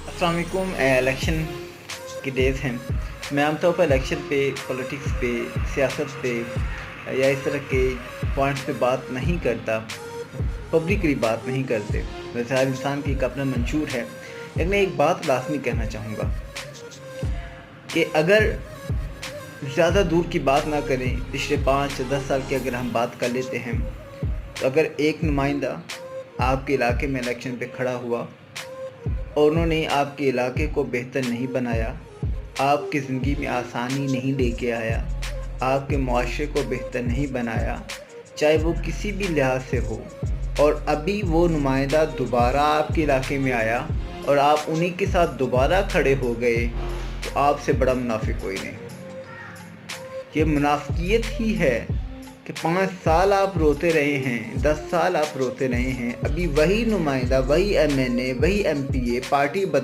अस्सलाम वालेकुम। इलेक्शन के डेज़ हैं। मैं आम तौर पर इलेक्शन पे, पॉलिटिक्स पे, सियासत पे या इस तरह के पॉइंट्स पे बात नहीं करता, पब्लिकली बात नहीं करते। वैसे हर इंसान की एक अपना मंशूर है, लेकिन मैं एक बात लाजमी कहना चाहूँगा कि अगर ज़्यादा दूर की बात ना करें, पिछले 5 या 10 साल की अगर हम बात कर लेते हैं, तो अगर एक नुमाइंदा आपके इलाके में इलेक्शन पे खड़ा हुआ और उन्होंने आपके इलाके को बेहतर नहीं बनाया, आपकी ज़िंदगी में आसानी नहीं लेके आया, आपके मुआशरे को बेहतर नहीं बनाया, चाहे वो किसी भी लिहाज से हो, और अभी वो नुमाइंदा दोबारा आपके इलाके में आया और आप उन्हीं के साथ दोबारा खड़े हो गए, तो आपसे बड़ा मुनाफिक कोई नहीं। ये मुनाफियत ही है कि 5 साल आप रोते रहे हैं, 10 साल आप रोते रहे हैं, अभी वही नुमाइंदा, वही MNA, वही MPA पार्टी